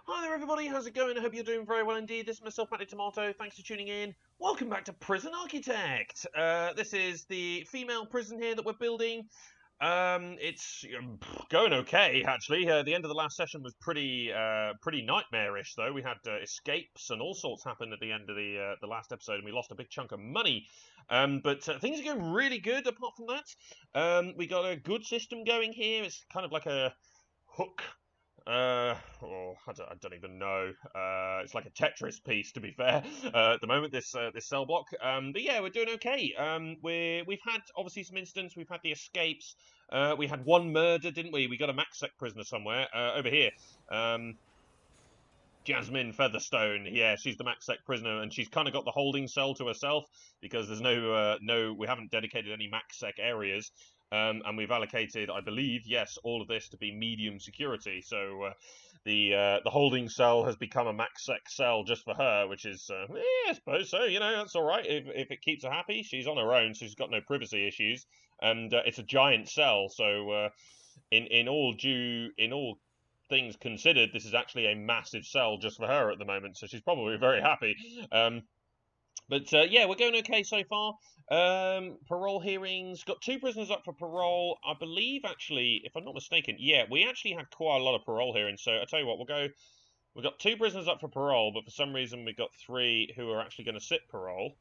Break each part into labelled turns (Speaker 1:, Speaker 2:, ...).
Speaker 1: Hi there everybody, how's it going? I hope you're doing very well indeed. This is myself, Matty Tomato. Thanks for tuning in. Welcome back to Prison Architect. This is the female prison here that we're building. It's going okay, actually. The end of the last session was pretty nightmarish, though. We had escapes and all sorts happen at the end of the last episode, and we lost a big chunk of money. But things are going really good. Apart from that, we got a good system going here. It's kind of like a hook. I don't even know. It's like a Tetris piece, to be fair. At the moment, this cell block. But yeah, we're doing okay. We've had obviously some incidents. We've had the escapes. We had one murder, didn't we? We got a MaxSec prisoner somewhere over here. Jasmine Featherstone, yeah, she's the MaxSec prisoner, and she's kind of got the holding cell to herself because there's we haven't dedicated any MaxSec areas. And we've allocated, I believe, yes, all of this to be medium security. So the holding cell has become a MaxSec cell just for her, which is, I suppose so. You know, that's all right if it keeps her happy. She's on her own, so she's got no privacy issues, and it's a giant cell. So in all things considered, this is actually a massive cell just for her at the moment. So she's probably very happy. But yeah, we're going okay so far. Parole hearings. Got 2 prisoners up for parole. I believe, actually, if I'm not mistaken, yeah, we actually had quite a lot of parole hearings. So I tell you what, we've got 2 prisoners up for parole, but for some reason we've got 3 who are actually going to sit parole.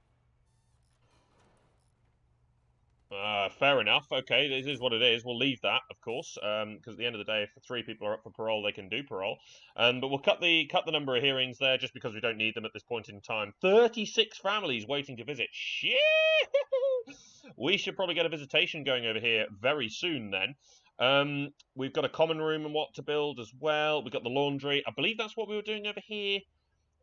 Speaker 1: Fair enough. Okay, this is what it is. We'll leave that, of course, because at the end of the day, if 3 people are up for parole, they can do parole. But we'll cut the number of hearings there, just because we don't need them at this point in time. 36 families waiting to visit. Shit! We should probably get a visitation going over here very soon. Then, we've got a common room and what to build as well. We've got the laundry. I believe that's what we were doing over here.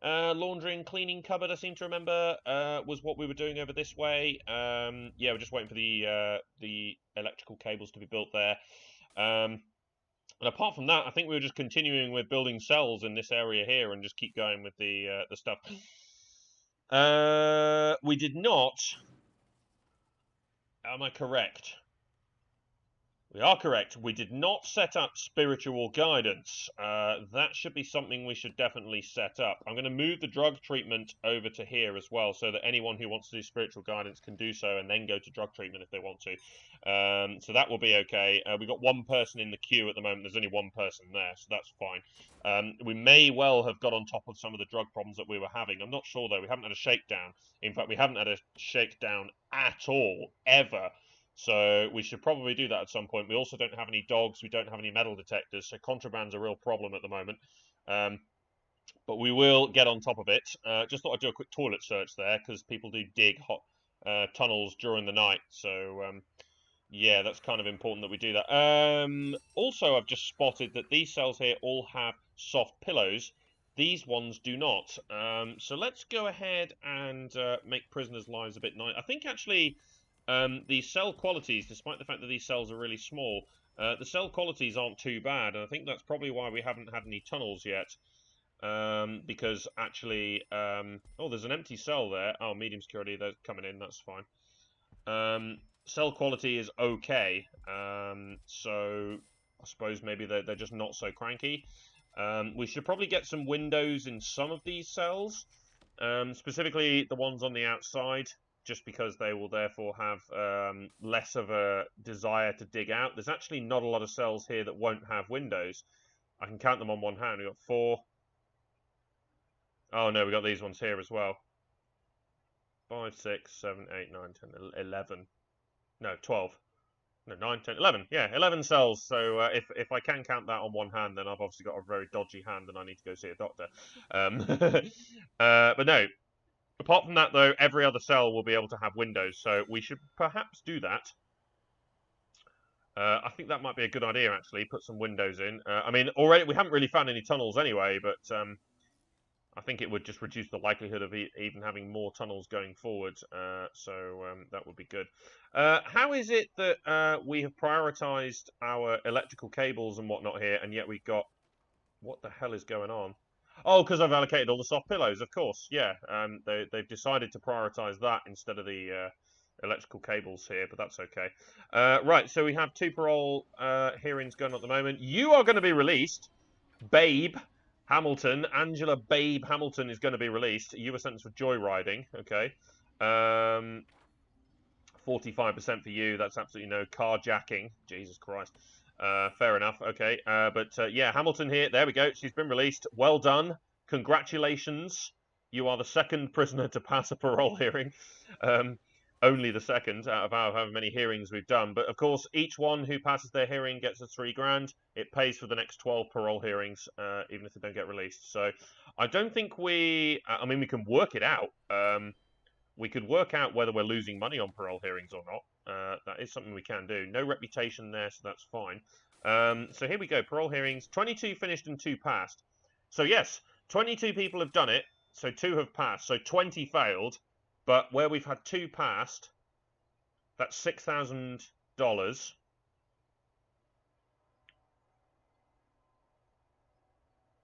Speaker 1: Laundry and cleaning cupboard, I seem to remember, was what we were doing over this way. Yeah, we're just waiting for the electrical cables to be built there. And apart from that, I think we were just continuing with building cells in this area here and just keep going with the stuff. We did not. Am I correct? We are correct. We did not set up spiritual guidance. That should be something we should definitely set up. I'm going to move the drug treatment over to here as well, so that anyone who wants to do spiritual guidance can do so and then go to drug treatment if they want to. So that will be okay. We've got 1 person in the queue at the moment. There's only 1 person there, so that's fine. We may well have got on top of some of the drug problems that we were having. I'm not sure, though. We haven't had a shakedown. In fact, we haven't had a shakedown at all, ever. So we should probably do that at some point. We also don't have any dogs. We don't have any metal detectors. So contraband's a real problem at the moment. But we will get on top of it. Just thought I'd do a quick toilet search there because people do dig hot tunnels during the night. So yeah, that's kind of important that we do that. Also, I've just spotted that these cells here all have soft pillows. These ones do not. So let's go ahead and make prisoners' lives a bit nice. I think actually... the cell qualities, despite the fact that these cells are really small, the cell qualities aren't too bad, and I think that's probably why we haven't had any tunnels yet. Because actually, oh, there's an empty cell there. Oh, medium security, they're coming in, that's fine. Cell quality is okay, so I suppose maybe they're just not so cranky. We should probably get some windows in some of these cells, specifically the ones on the outside, just because they will therefore have less of a desire to dig out. There's actually not a lot of cells here that won't have windows. I can count them on one hand. We've got 4. Oh no, we've got these ones here as well. 5, 6, 7, 8, 9, 10, 11. No, 12. No, 9, 10, 11. Yeah, 11 cells. So if I can count that on one hand, then I've obviously got a very dodgy hand and I need to go see a doctor. But no. Apart from that, though, every other cell will be able to have windows, so we should perhaps do that. I think that might be a good idea, actually, put some windows in. I mean, already we haven't really found any tunnels anyway, but I think it would just reduce the likelihood of even having more tunnels going forward, so that would be good. How is it that we have prioritised our electrical cables and whatnot here, and yet we've got... What the hell is going on? Oh, because I've allocated all the soft pillows, of course, yeah. They've decided to prioritise that instead of the electrical cables here, but that's okay. Right, so we have 2 parole hearings going on at the moment. You are going to be released, babe. Hamilton, Angela Babe Hamilton is going to be released. You were sentenced for joyriding. Okay. 45% for you. That's absolutely no. Carjacking. Jesus Christ. Fair enough. Okay. But yeah, Hamilton here. There we go. She's been released. Well done. Congratulations. You are the second prisoner to pass a parole hearing. Only the second out of however many hearings we've done. But of course, each one who passes their hearing gets a $3,000. It pays for the next 12 parole hearings, even if they don't get released. So I don't think we... I mean, we can work it out. We could work out whether we're losing money on parole hearings or not. That is something we can do. No reputation there, so that's fine. So here we go. Parole hearings. 22 finished and 2 passed. So yes, 22 people have done it. So 2 have passed. So 20 failed. But where we've had 2 passed, that's $6,000.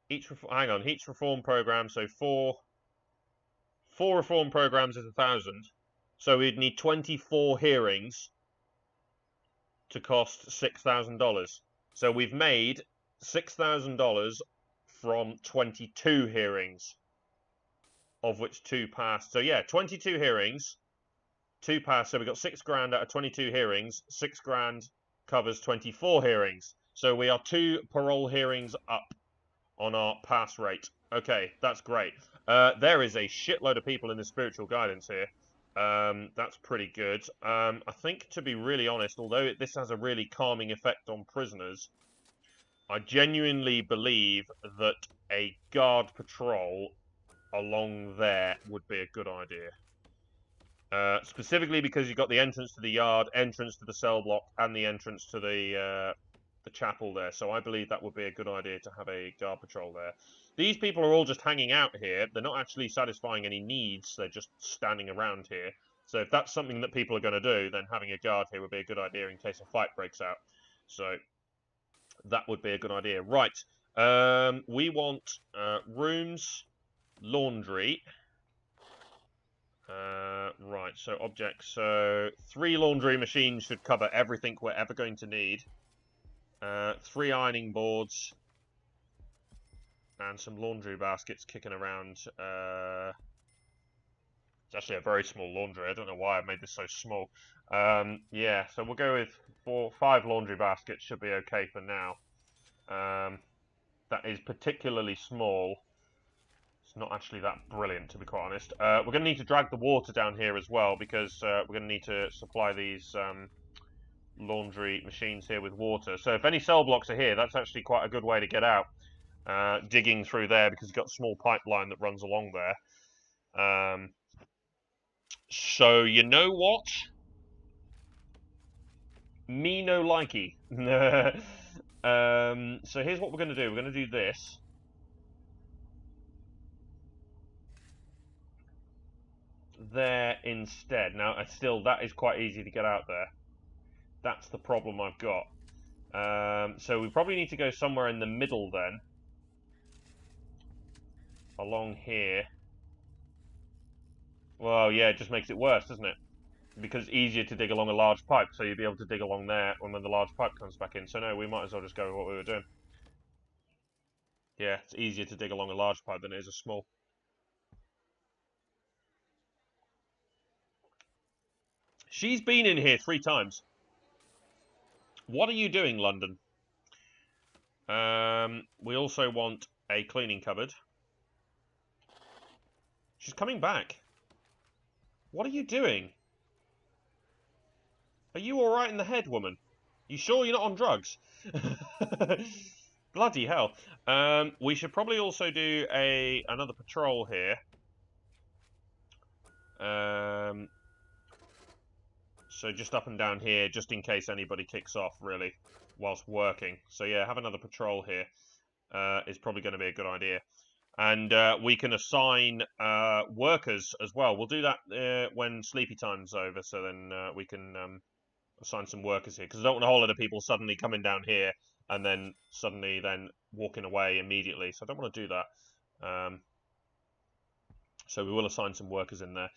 Speaker 1: Each reform program. So four reform programs is 1,000. So we'd need 24 hearings to cost $6,000. So we've made $6,000 from 22 hearings, of which 2 passed. So yeah, 22 hearings, 2 passed. So we got $6,000 out of 22 hearings. $6,000 covers 24 hearings. So we are 2 parole hearings up on our pass rate. Okay, that's great. There is a shitload of people in the spiritual guidance here. That's pretty good. I think, to be really honest, although this has a really calming effect on prisoners, I genuinely believe that a guard patrol along there would be a good idea. Specifically because you've got the entrance to the yard, entrance to the cell block, and the entrance to the chapel there. So I believe that would be a good idea to have a guard patrol there. These people are all just hanging out here. They're not actually satisfying any needs. They're just standing around here. So if that's something that people are going to do, then having a guard here would be a good idea in case a fight breaks out. So that would be a good idea. Right. We want rooms, laundry. Right, so objects. So 3 laundry machines should cover everything we're ever going to need. 3 ironing boards. And some laundry baskets kicking around. It's actually a very small laundry. I don't know why I made this so small. Yeah, so we'll go with 5 laundry baskets. Should be okay for now. That is particularly small. It's not actually that brilliant, to be quite honest. We're going to need to drag the water down here as well, because we're going to need to supply these laundry machines here with water. So if any cell blocks are here, that's actually quite a good way to get out. Digging through there, because you've got a small pipeline that runs along there. So you know what? Me no likey. So here's what we're going to do. We're going to do this. There instead. Now, still, that is quite easy to get out there. That's the problem I've got. So we probably need to go somewhere in the middle then. Along here. Well, yeah, it just makes it worse, doesn't it? Because it's easier to dig along a large pipe, so you'll be able to dig along there when the large pipe comes back in. So no, we might as well just go with what we were doing. Yeah, it's easier to dig along a large pipe than it is a small. She's been in here 3 times. What are you doing, London? We also want a cleaning cupboard. She's coming back. What are you doing? Are you alright in the head, woman? You sure you're not on drugs? Bloody hell. We should probably also do another patrol here. So just up and down here, just in case anybody kicks off, really, whilst working. So yeah, have another patrol here. Is probably going to be a good idea. And we can assign workers as well. We'll do that when sleepy time's over, so then we can assign some workers here. Because I don't want a whole lot of people suddenly coming down here and then suddenly then walking away immediately. So I don't want to do that. So we will assign some workers in there.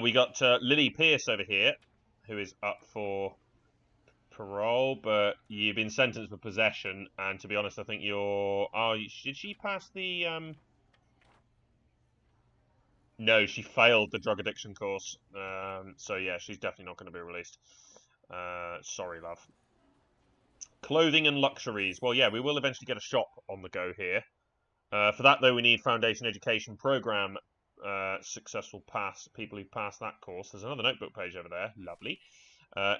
Speaker 1: We got Lily Pierce over here, who is up for parole, but you've been sentenced for possession, and to be honest, I think you're... Oh, did she pass the... No, she failed the drug addiction course. So yeah, she's definitely not going to be released. Sorry, love. Clothing and luxuries. Well, yeah, we will eventually get a shop on the go here. For that, though, we need Foundation Education Program successful pass, people who pass that course. There's another notebook page over there. Lovely.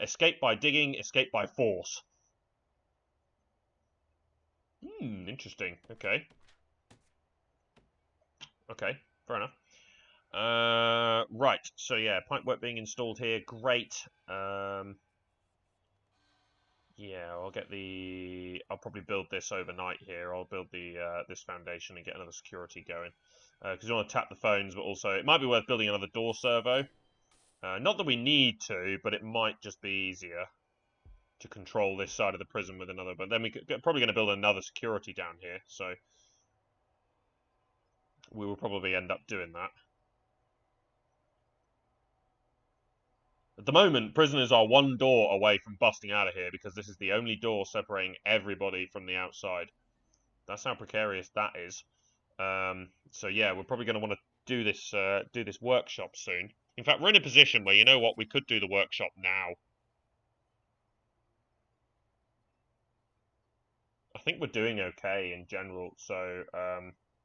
Speaker 1: Escape by digging, escape by force. Interesting. Okay. Okay, fair enough. Right, so yeah, pipework being installed here. Great. Yeah, I'll probably build this overnight here. I'll build this foundation and get another security going. Because you want to tap the phones, but also it might be worth building another door servo. Not that we need to, but it might just be easier to control this side of the prison with another. But then we're probably going to build another security down here, so we will probably end up doing that. At the moment, prisoners are one door away from busting out of here because this is the only door separating everybody from the outside. That's how precarious that is. So yeah, we're probably going to want to do this workshop soon. In fact, we're in a position where, you know what, we could do the workshop now. I think we're doing okay in general, so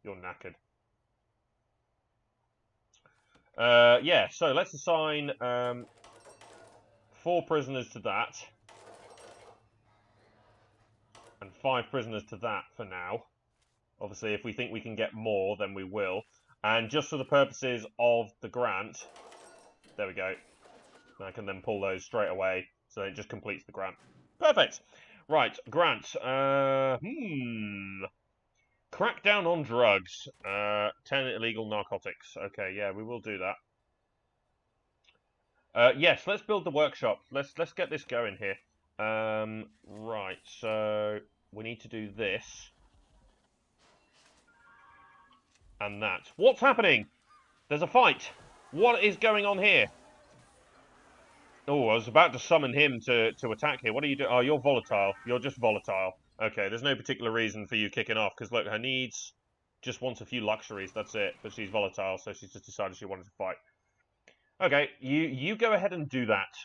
Speaker 1: you're knackered. Yeah, so let's assign 4 prisoners to that. And 5 prisoners to that for now. Obviously, if we think we can get more, then we will. And just for the purposes of the grant, there we go. I can then pull those straight away, so it just completes the grant. Perfect. Right, grant. Crackdown on drugs. 10 illegal narcotics. Okay, yeah, we will do that. Yes, let's build the workshop. Let's get this going here. Right, so we need to do this. And that. What's happening? There's a fight. What is going on here? Oh, I was about to summon him to attack here. What are you doing? Oh, you're volatile. You're just volatile. Okay, there's no particular reason for you kicking off, because look, her needs just wants a few luxuries, that's it. But she's volatile, so she's just decided she wanted to fight. Okay, you go ahead and do that.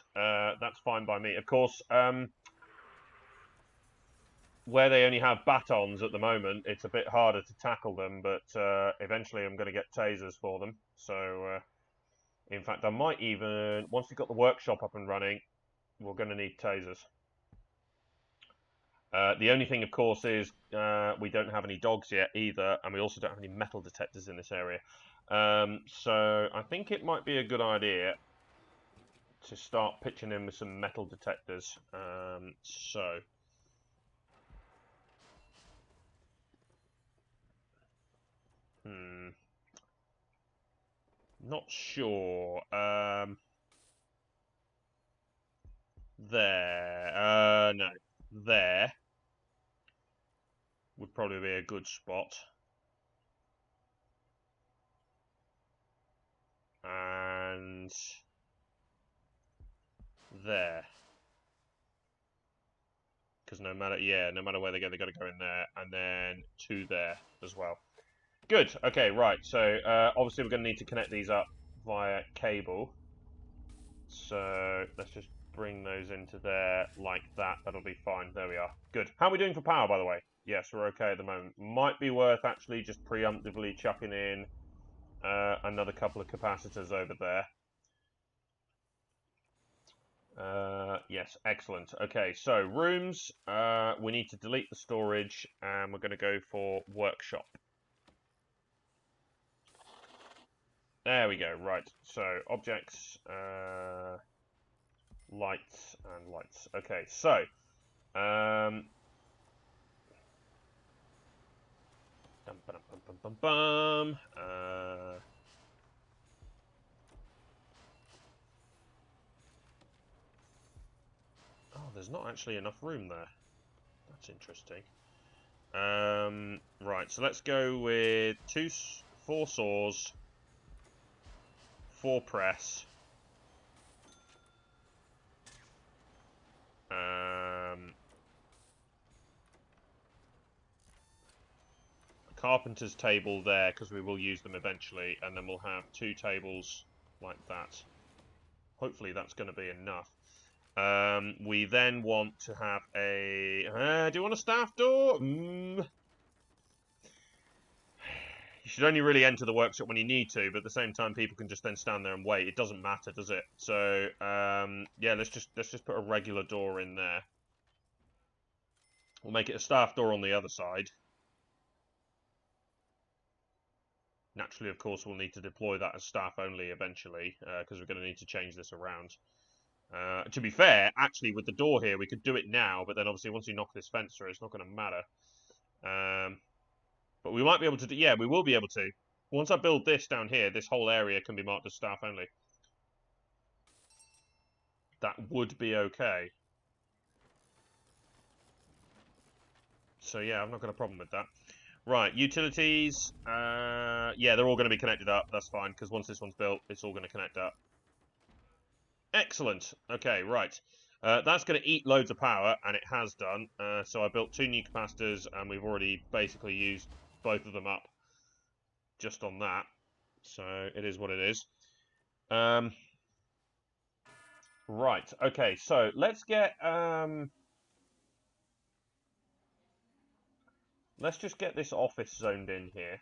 Speaker 1: That's fine by me. Of course, where they only have batons at the moment, it's a bit harder to tackle them, but eventually I'm going to get tasers for them. So, in fact, I might even, once we've got the workshop up and running, we're going to need tasers. The only thing, of course, is we don't have any dogs yet either, and we also don't have any metal detectors in this area. So I think it might be a good idea to start pitching in with some metal detectors. Not sure. There. No. There would probably be a good spot. And there. Because no matter where they go, they've got to go in there, and then 2 there as well. Good. Okay, right. So obviously we're going to need to connect these up via cable. So let's just bring those into there like that. That'll be fine. There we are. Good. How are we doing for power, by the way? Yes, we're okay at the moment. Might be worth actually just preemptively chucking in another couple of capacitors over there. Yes, excellent. Okay, so rooms. We need to delete the storage, and we're going to go for workshop. There we go, right. So, objects, lights, and lights. Okay, so, oh, there's not actually enough room there. That's interesting. Right, so let's go with 4 saws, 4 press, Carpenter's table there, because we will use them eventually, and then we'll have 2 tables like that. Hopefully that's going to be enough. We then want to have a... do you want a staff door? You should only really enter the workshop when you need to, but at the same time people can just then stand there and wait. It doesn't matter, does it? So, yeah, let's just put a regular door in there. We'll make it a staff door on the other side. Naturally, of course, we'll need to deploy that as staff only eventually, because we're going to need to change this around. To be fair, actually, with the door here, we could do it now, but then obviously once you knock this fence through, it's not going to matter. But we might be able to do... Yeah, we will be able to. Once I build this down here, this whole area can be marked as staff only. That would be okay. So yeah, I've not got a problem with that. Right, utilities. Yeah, they're all going to be connected up. That's fine, because once this one's built, it's all going to connect up. Excellent. Okay, right. That's going to eat loads of power, and it has done. So I built 2 new capacitors, and we've already basically used both of them up just on that. So it is what it is. Right, okay, so let's get... let's just get this office zoned in here.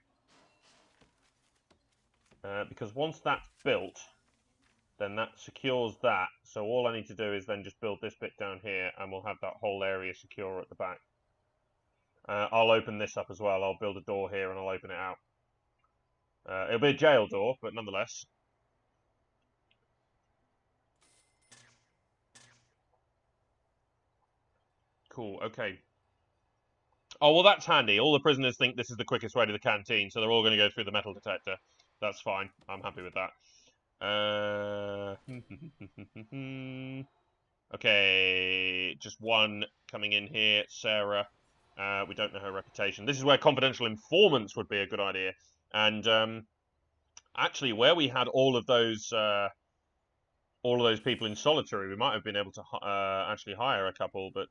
Speaker 1: Because once that's built, then that secures that. So all I need to do is then just build this bit down here, and we'll have that whole area secure at the back. I'll open this up as well. I'll build a door here, and I'll open it out. It'll be a jail door, but nonetheless. Cool, okay. Oh, well, that's handy. All the prisoners think this is the quickest way to the canteen, so they're all going to go through the metal detector. That's fine. I'm happy with that. Okay, just one coming in here. Sarah. We don't know her reputation. This is where confidential informants would be a good idea. And actually, where we had all of those people in solitary, we might have been able to actually hire a couple. But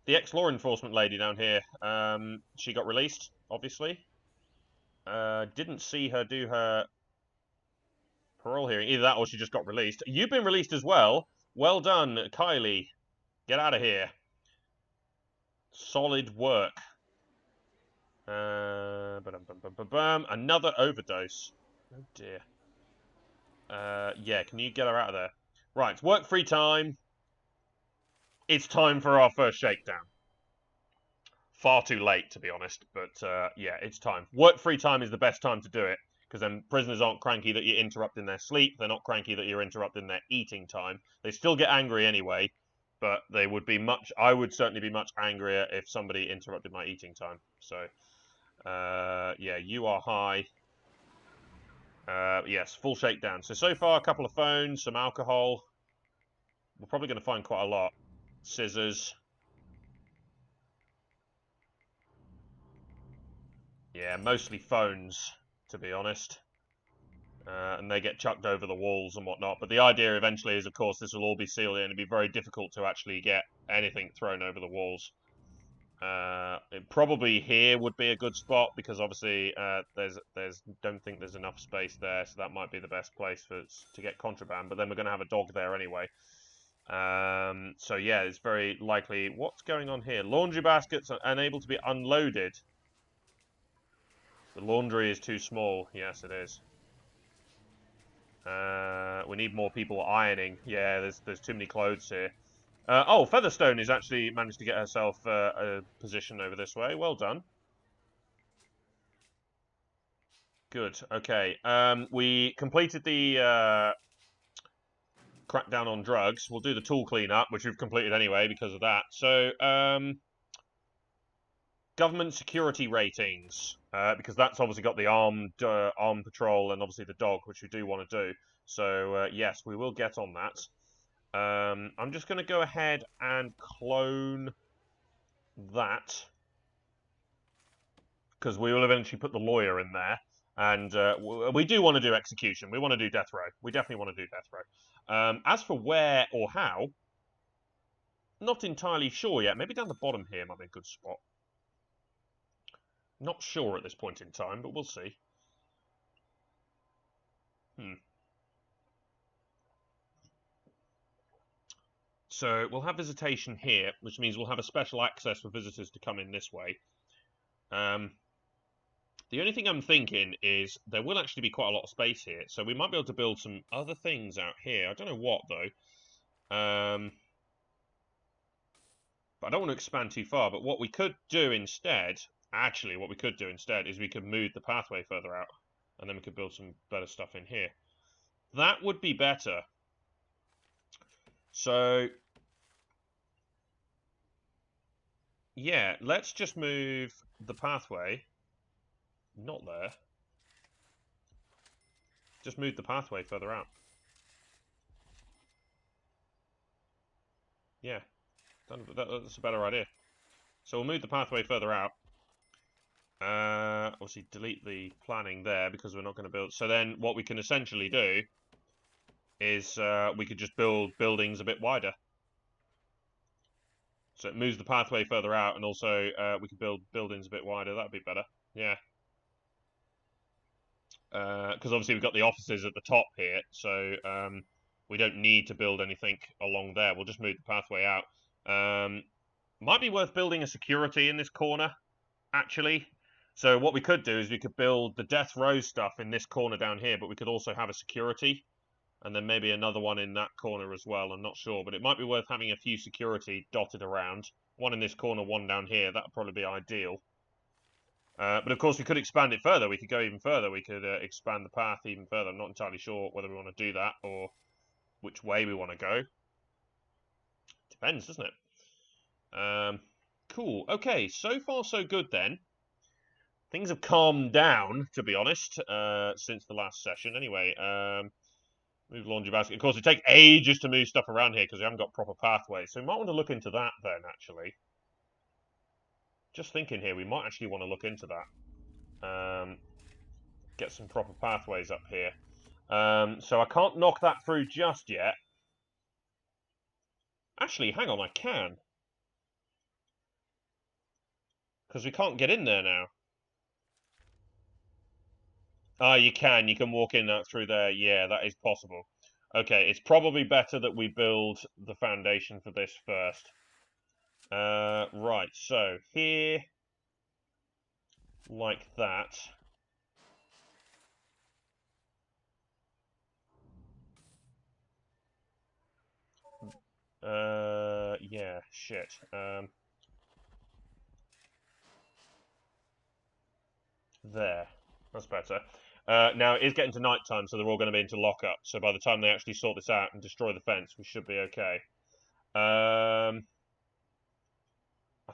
Speaker 1: the ex-law enforcement lady down here, she got released, obviously. Didn't see her do her parole hearing. Either that or she just got released. You've been released as well. Well done, Kylie. Get out of here. Solid work. Another overdose. Oh, dear. Yeah, can you get her out of there? Right, work free time. It's time for our first shakedown. Far too late, to be honest, but yeah, it's time. Work free time is the best time to do it, because then prisoners aren't cranky that you're interrupting their sleep. They're not cranky that you're interrupting their eating time. They still get angry anyway, but they would be I would certainly be much angrier if somebody interrupted my eating time. So, yeah, you are high. Yes, full shakedown. So far, a couple of phones, some alcohol. We're probably going to find quite a lot. Scissors. Yeah, mostly phones, to be honest. And they get chucked over the walls and whatnot. But the idea eventually is, of course, this will all be sealed in. It'd be very difficult to actually get anything thrown over the walls. Probably here would be a good spot, because obviously don't think there's enough space there, so that might be the best place to get contraband. But then we're going to have a dog there anyway. So yeah, it's very likely. What's going on here? Laundry baskets are unable to be unloaded. The laundry is too small. Yes, it is. We need more people ironing. Yeah, there's too many clothes here. Oh, Featherstone has actually managed to get herself a position over this way. Well done. Good. Okay. We completed the crackdown on drugs. We'll do the tool cleanup, which we've completed anyway because of that. So, government security ratings, because that's obviously got the armed patrol and obviously the dog, which we do want to do. So, yes, we will get on that. I'm just going to go ahead and clone that, because we will eventually put the lawyer in there. And we do want to do execution. We want to do death row. We definitely want to do death row. As for where or how, not entirely sure yet. Maybe down the bottom here might be a good spot. Not sure at this point in time, but we'll see. So we'll have visitation here, which means we'll have a special access for visitors to come in this way. The only thing I'm thinking is there will actually be quite a lot of space here, so we might be able to build some other things out here. I don't know what, though. But I don't want to expand too far. But what we could do instead, actually, what we could do instead is we could move the pathway further out, and then we could build some better stuff in here. That would be better. So, yeah, let's just move the pathway. Not there. Just move the pathway further out. Yeah, that's a better idea. So we'll move the pathway further out. Obviously delete the planning there because we're not going to build. So then what we can essentially do is we could just build buildings a bit wider. So it moves the pathway further out, and also we could build buildings a bit wider. That'd be better. Yeah. Because obviously we've got the offices at the top here, so we don't need to build anything along there. We'll just move the pathway out. Might be worth building a security in this corner, actually. So what we could do is we could build the death row stuff in this corner down here, but we could also have a security, and then maybe another one in that corner as well. I'm not sure, but it might be worth having a few security dotted around. One in this corner, one down here. That would probably be ideal. But of course, we could expand it further. We could go even further. We could expand the path even further. I'm not entirely sure whether we want to do that or which way we want to go. Depends, doesn't it? Cool. Okay, so far so good then. Things have calmed down, to be honest, since the last session. Anyway, move laundry basket. Of course, it takes ages to move stuff around here because we haven't got proper pathways. So we might want to look into that then, actually. Just thinking here, we might actually want to look into that. Get some proper pathways up here. So I can't knock that through just yet. Actually, hang on, I can. Because we can't get in there now. Ah, you can. You can walk in through there. Yeah, that is possible. Okay, it's probably better that we build the foundation for this first. Right, so here, like that. Yeah, shit. There. That's better. Now, it is getting to night time, so they're all going to be into lockup. So by the time they actually sort this out and destroy the fence, we should be okay. I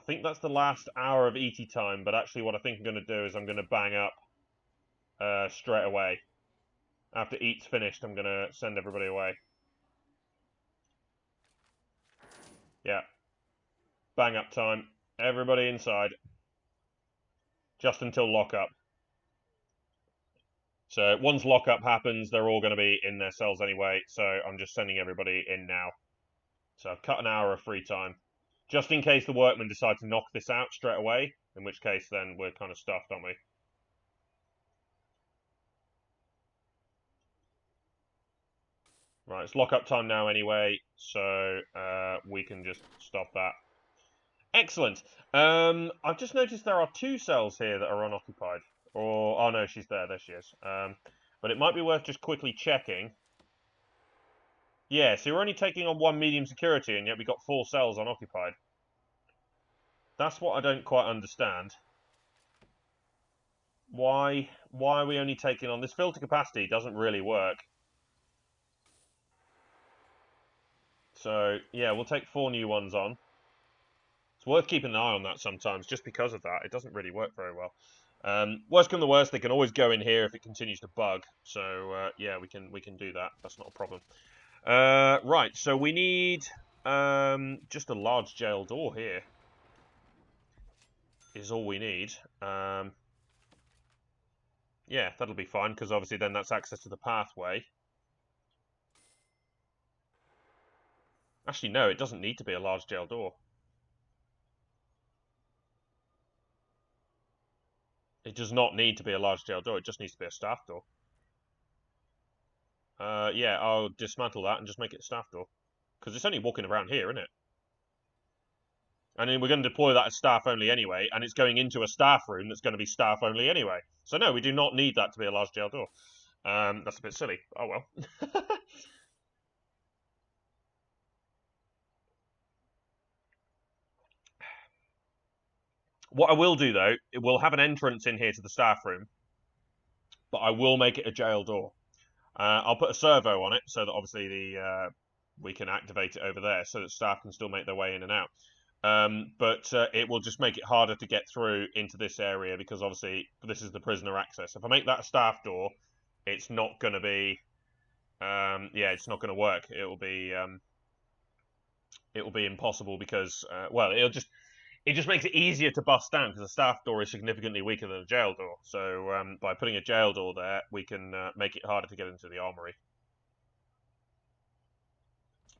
Speaker 1: think that's the last hour of ET time, but actually what I think I'm going to do is I'm going to bang up straight away. After EAT's finished, I'm going to send everybody away. Yeah. Bang up time. Everybody inside. Just until lockup. So once lockup happens, they're all going to be in their cells anyway, so I'm just sending everybody in now. So I've cut an hour of free time. Just in case the workmen decide to knock this out straight away, in which case then we're kind of stuffed, aren't we? Right, it's lockup time now anyway, so we can just stop that. Excellent. I've just noticed there are 2 cells here that are unoccupied. Or, oh no, she's there. There she is. But it might be worth just quickly checking. Yeah, so we're only taking on 1 medium security, and yet we got 4 cells unoccupied. That's what I don't quite understand. Why are we only taking on... This filter capacity doesn't really work. So, yeah, we'll take 4 new ones on. It's worth keeping an eye on that sometimes, just because of that. It doesn't really work very well. Worst come to worst, they can always go in here if it continues to bug. So, yeah, we can do that. That's not a problem. Right, so we need just a large jail door here. Is all we need. Yeah, that'll be fine, because obviously then that's access to the pathway. Actually, no, it doesn't need to be a large jail door. It does not need to be a large jail door, it just needs to be a staff door. Yeah, I'll dismantle that and just make it a staff door. Because it's only walking around here, isn't it? And then we're going to deploy that as staff only anyway, and it's going into a staff room that's going to be staff only anyway. So no, we do not need that to be a large jail door. That's a bit silly. Oh well. What I will do, though, it will have an entrance in here to the staff room, but I will make it a jail door. I'll put a servo on it so that obviously we can activate it over there so that staff can still make their way in and out. But it will just make it harder to get through into this area because obviously this is the prisoner access. If I make that a staff door, it's not going to be, yeah, it's not going to work. It will be impossible because, well, it just makes it easier to bust down because a staff door is significantly weaker than a jail door. So by putting a jail door there, we can make it harder to get into the armory.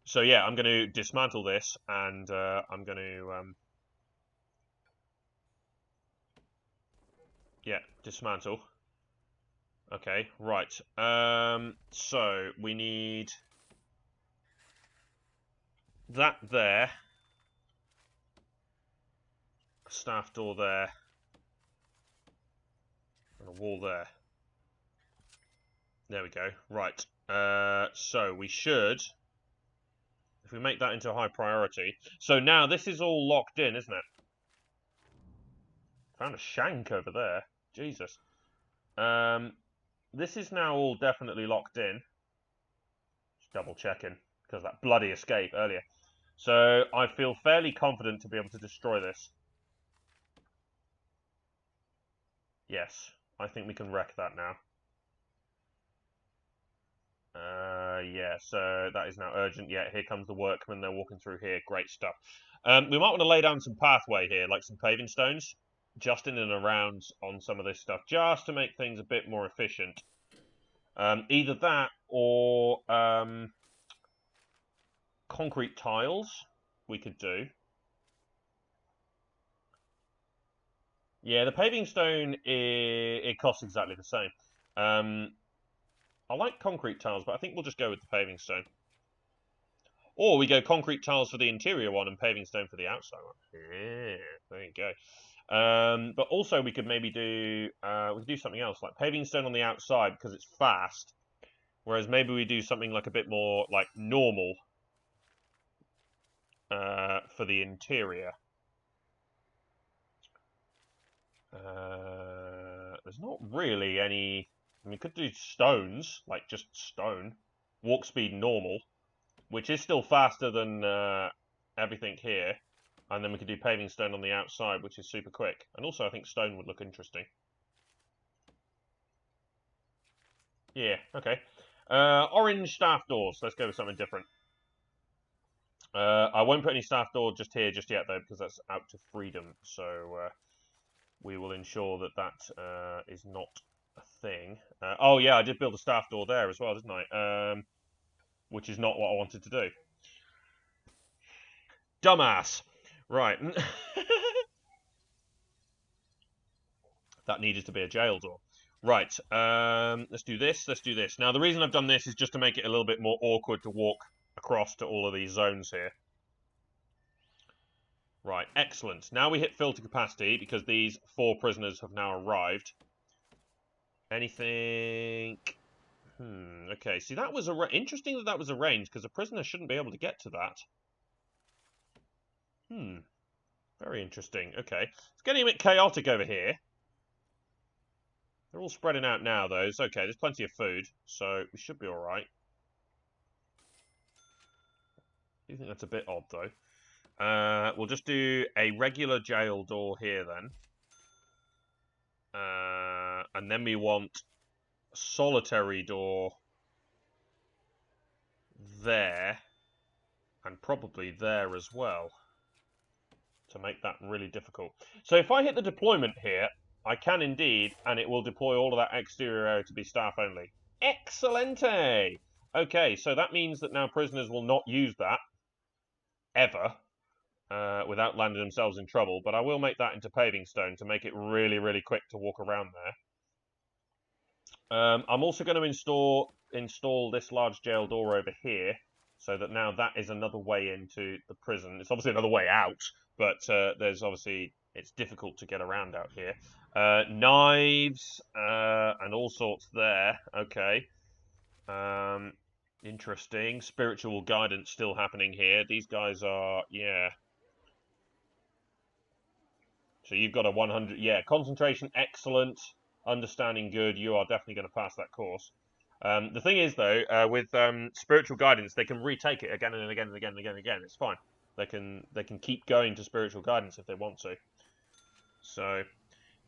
Speaker 1: So yeah, I'm going to dismantle this, and I'm going to yeah, dismantle. Okay, right. So we need that there, a staff door there, and a wall there. There we go. Right. So we should, if we make that into a high priority. So now this is all locked in, isn't it? Found a shank over there. Jesus. This is now all definitely locked in. Just double checking, because that bloody escape earlier. So I feel fairly confident to be able to destroy this. Yes, I think we can wreck that now. Yeah, so that is now urgent. Yeah, here comes the workmen. They're walking through here. Great stuff. We might want to lay down some pathway here, like some paving stones, just in and around on some of this stuff, just to make things a bit more efficient. Either that or concrete tiles we could do. Yeah, the paving stone, it costs exactly the same. I like concrete tiles, but I think we'll just go with the paving stone. Or we go concrete tiles for the interior one and paving stone for the outside one. Yeah, there you go. But also we could maybe do we could do something else, like paving stone on the outside because it's fast. Whereas maybe we do something like a bit more like normal for the interior. There's not really any. I mean, we could do stones, like just stone. Walk speed normal, which is still faster than everything here. And then we could do paving stone on the outside, which is super quick. And also, I think stone would look interesting. Yeah, okay. Orange staff doors. Let's go with something different. I won't put any staff door just here just yet, though, because that's out to freedom. So we will ensure that that is not a thing. Oh, yeah, I did build a staff door there as well, didn't I? Which is not what I wanted to do. Dumbass. Right. That needed to be a jail door. Right. Let's do this. Let's do this. Now, the reason I've done this is just to make it a little bit more awkward to walk across to all of these zones here. Right. Excellent. Now we hit filter capacity because these 4 prisoners have now arrived. Anything... okay. See, that was interesting that was arranged because a prisoner shouldn't be able to get to that. Very interesting. Okay. It's getting a bit chaotic over here. They're all spreading out now, though. It's okay. There's plenty of food, so we should be all right. I do think that's a bit odd, though. We'll just do a regular jail door here, then. And then we want a solitary door there, and probably there as well, to make that really difficult. So if I hit the deployment here, I can indeed, and it will deploy all of that exterior area to be staff only. Excelente! Okay, so that means that now prisoners will not use that, ever, without landing themselves in trouble, but I will make that into paving stone to make it really, really quick to walk around there. I'm also going to install this large jail door over here, so that now that is another way into the prison. It's obviously another way out, but there's obviously, it's difficult to get around out here. Knives and all sorts there. Okay. Interesting. Spiritual guidance still happening here. These guys are, yeah. So you've got a 100, yeah, concentration, excellent. Understanding, good. You are definitely going to pass that course. The thing is, though, with spiritual guidance, they can retake it again and again and again and again and again. It's fine. They can keep going to spiritual guidance if they want to. So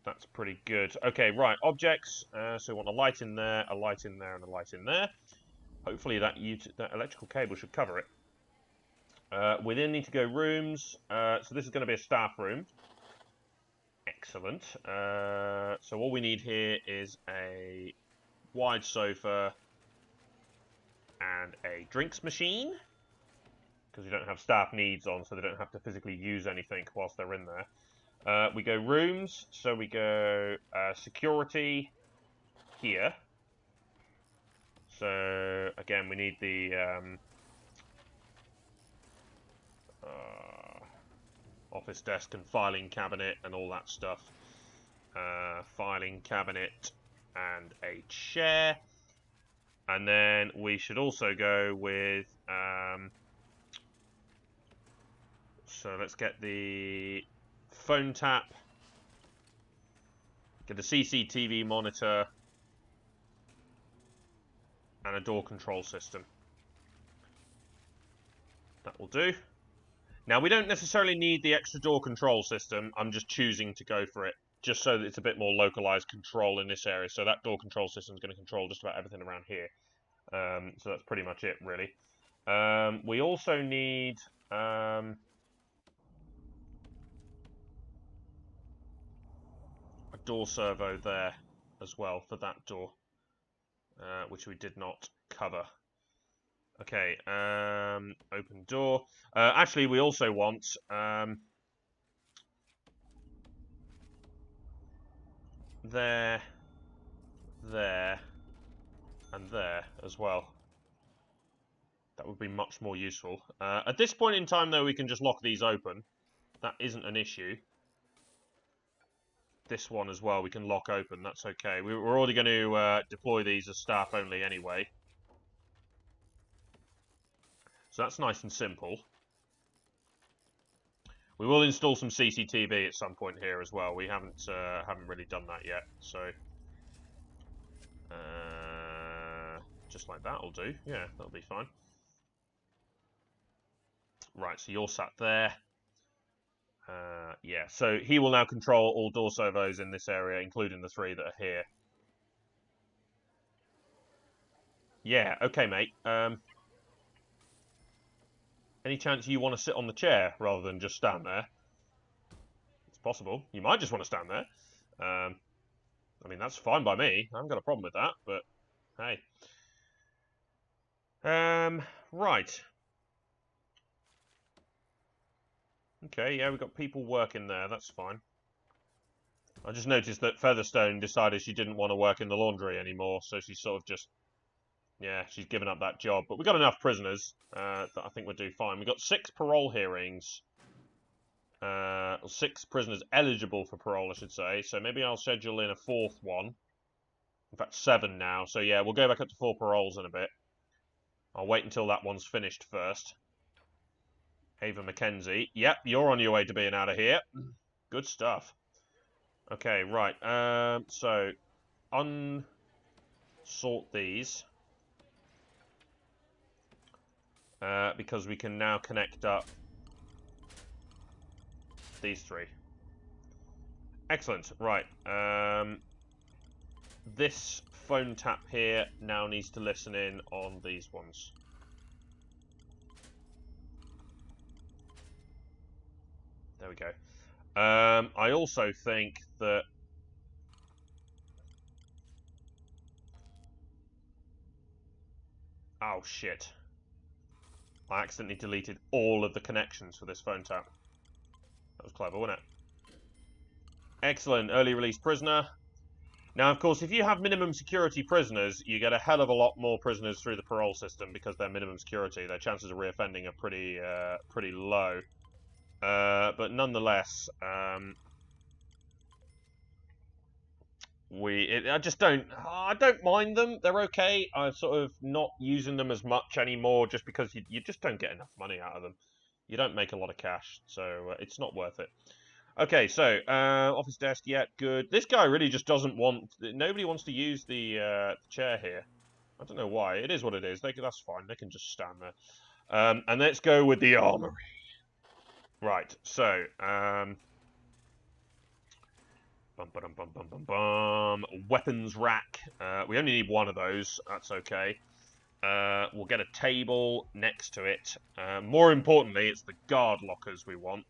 Speaker 1: that's pretty good. Okay, right. Objects. So we want a light in there, a light in there, and a light in there. Hopefully that electrical cable should cover it. We then need to go rooms. So this is going to be a staff room. Excellent. So all we need here is a wide sofa and a drinks machine, because we don't have staff needs on, so they don't have to physically use anything whilst they're in there. We go rooms, so we go security here. So again, we need the office desk and filing cabinet and all that stuff. Filing cabinet and a chair. And then we should also go with so let's get the phone tap, get a CCTV monitor, and a door control system. That will do. Now, we don't necessarily need the extra door control system. I'm just choosing to go for it, just so that it's a bit more localized control in this area. So that door control system is going to control just about everything around here. So that's pretty much it, really. We also need a door servo there as well for that door, which we did not cover. Okay, open door. Actually, we also want there, and there as well. That would be much more useful. At this point in time, though, we can just lock these open. That isn't an issue. This one as well, we can lock open. That's okay. We're already going to deploy these as staff only anyway. So that's nice and simple. We will install some CCTV at some point here as well. We haven't really done that yet, so just like that will do. Yeah, that'll be fine. Right, so you're sat there. Yeah, so he will now control all door servos in this area, including the 3 that are here. Yeah, okay, mate. Any chance you want to sit on the chair rather than just stand there? It's possible. You might just want to stand there. I mean, that's fine by me. I haven't got a problem with that, but hey. Right. Okay, yeah, we've got people working there. That's fine. I just noticed that Featherstone decided she didn't want to work in the laundry anymore, so she's sort of just... Yeah, she's given up that job. But we've got enough prisoners that I think we'll do fine. We've got 6 parole hearings. 6 prisoners eligible for parole, I should say. So maybe I'll schedule in a 4th one. In fact, 7 now. So yeah, we'll go back up to 4 paroles in a bit. I'll wait until that one's finished first. Ava Mackenzie. Yep, you're on your way to being out of here. Good stuff. Okay, right. So, unsort these. Because we can now connect up these 3. Excellent. Right. This phone tap here now needs to listen in on these ones. There we go. I also think that Oh, shit. I accidentally deleted all of the connections for this phone tap. That was clever, wasn't it? Excellent. Early release prisoner. Now, of course, if you have minimum security prisoners, you get a hell of a lot more prisoners through the parole system because they're minimum security. Their chances of reoffending are pretty low. But nonetheless, I don't mind them. They're okay. I'm sort of not using them as much anymore just because you just don't get enough money out of them. You don't make a lot of cash, so it's not worth it. Okay, so office desk, yeah, good. This guy really just doesn't want. Nobody wants to use the chair here. I don't know why. It is what it is. That's fine. They can just stand there. And let's go with the armory. Right. So, weapons rack. We only need one of those. That's okay. We'll get a table next to it. More importantly, it's the guard lockers we want.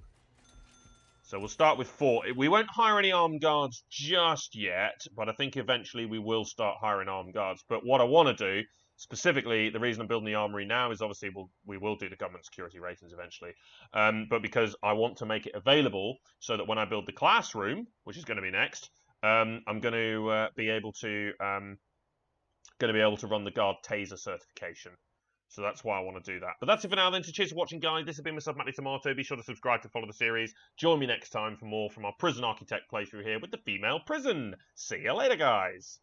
Speaker 1: So we'll start with 4. We won't hire any armed guards just yet, but I think eventually we will start hiring armed guards. But what I want to do, specifically, the reason I'm building the armory now is obviously we will do the government security ratings eventually. But because I want to make it available so that when I build the classroom, which is going to be next, I'm going to be able to run the guard taser certification. So that's why I want to do that. But that's it for now then. So cheers for watching, guys. This has been myself, Matty Tomato. Be sure to subscribe to follow the series. Join me next time for more from our Prison Architect playthrough here with the female prison. See you later, guys.